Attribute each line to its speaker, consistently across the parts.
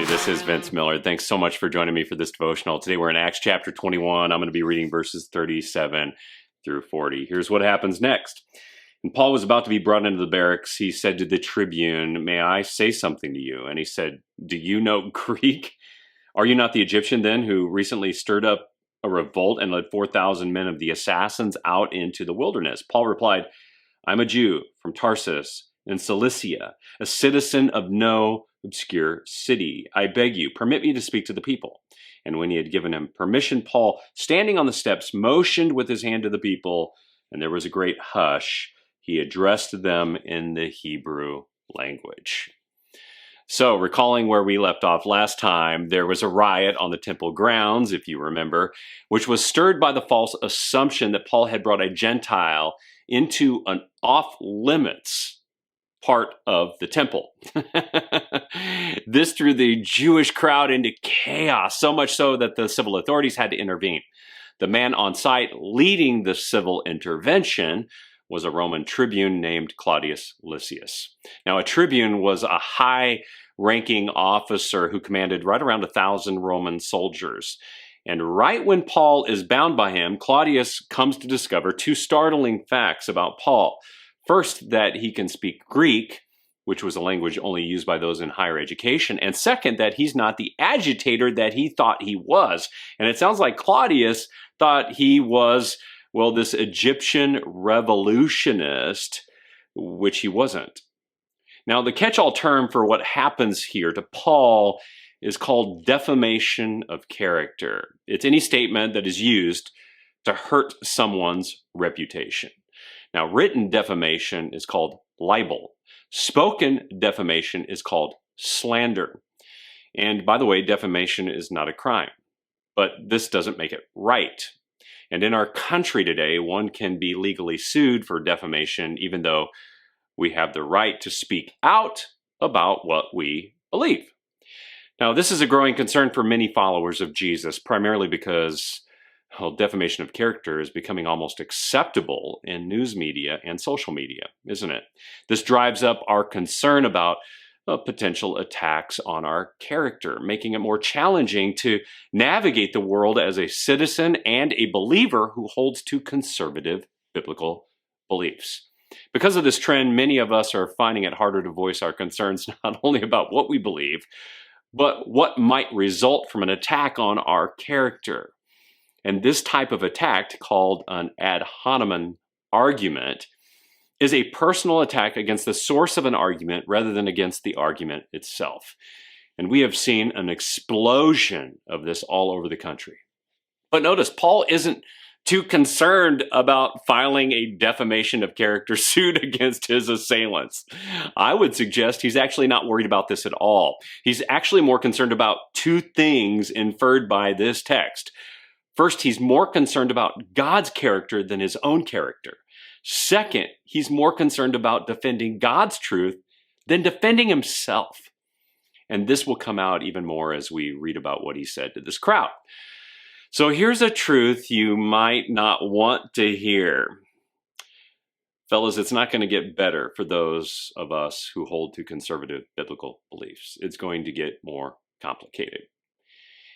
Speaker 1: family. This is Vince Miller. Thanks so much for joining me for this devotional. Today we're in Acts chapter 21. I'm going to be reading verses 37 through 40. Here's what happens next. When Paul was about to be brought into the barracks, he said to the tribune, "May I say something to you?" And he said, "Do you know Greek? Are you not the Egyptian then who recently stirred up a revolt and led 4,000 men of the assassins out into the wilderness?" Paul replied, "I'm a Jew from Tarsus in Cilicia, a citizen of no obscure city. I beg you, permit me to speak to the people." And when he had given him permission, Paul, standing on the steps, motioned with his hand to the people, and there was a great hush. He addressed them in the Hebrew language. So, recalling where we left off last time, there was a riot on the temple grounds, if you remember, which was stirred by the false assumption that Paul had brought a Gentile into an off-limits part of the temple. This threw the Jewish crowd into chaos, so much so that the civil authorities had to intervene. The man on site leading the civil intervention was a Roman tribune named Claudius Lysias. Now, a tribune was a high-ranking officer who commanded right around 1,000 Roman soldiers. And right when Paul is bound by him, Claudius comes to discover two startling facts about Paul. First, that he can speak Greek, which was a language only used by those in higher education. And second, that he's not the agitator that he thought he was. And it sounds like Claudius thought he was, well, this Egyptian revolutionist, which he wasn't. Now, the catch-all term for what happens here to Paul is called defamation of character. It's any statement that is used to hurt someone's reputation. Now, written defamation is called libel. Spoken defamation is called slander. And by the way, defamation is not a crime, but this doesn't make it right. And in our country today, one can be legally sued for defamation, even though we have the right to speak out about what we believe. Now, this is a growing concern for many followers of Jesus, primarily because defamation of character is becoming almost acceptable in news media and social media, isn't it? This drives up our concern about potential attacks on our character, making it more challenging to navigate the world as a citizen and a believer who holds to conservative biblical beliefs. Because of this trend, many of us are finding it harder to voice our concerns not only about what we believe, but what might result from an attack on our character. And this type of attack, called an ad hominem argument, is a personal attack against the source of an argument rather than against the argument itself. And we have seen an explosion of this all over the country. But notice, Paul isn't too concerned about filing a defamation of character suit against his assailants. I would suggest he's actually not worried about this at all. He's actually more concerned about two things inferred by this text. First, he's more concerned about God's character than his own character. Second, he's more concerned about defending God's truth than defending himself. And this will come out even more as we read about what he said to this crowd. So here's a truth you might not want to hear. Fellas, it's not going to get better for those of us who hold to conservative biblical beliefs. It's going to get more complicated.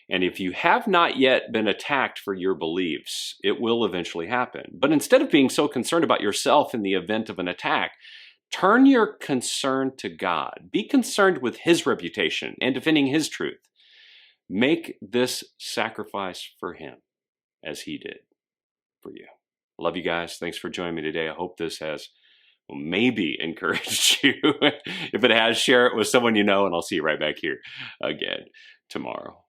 Speaker 1: And if you have not yet been attacked for your beliefs, it will eventually happen. But instead of being so concerned about yourself in the event of an attack, turn your concern to God. Be concerned with his reputation and defending his truth. Make this sacrifice for him as he did for you. I love you guys. Thanks for joining me today. I hope this has maybe encouraged you. If it has, share it with someone you know, and I'll see you right back here again tomorrow.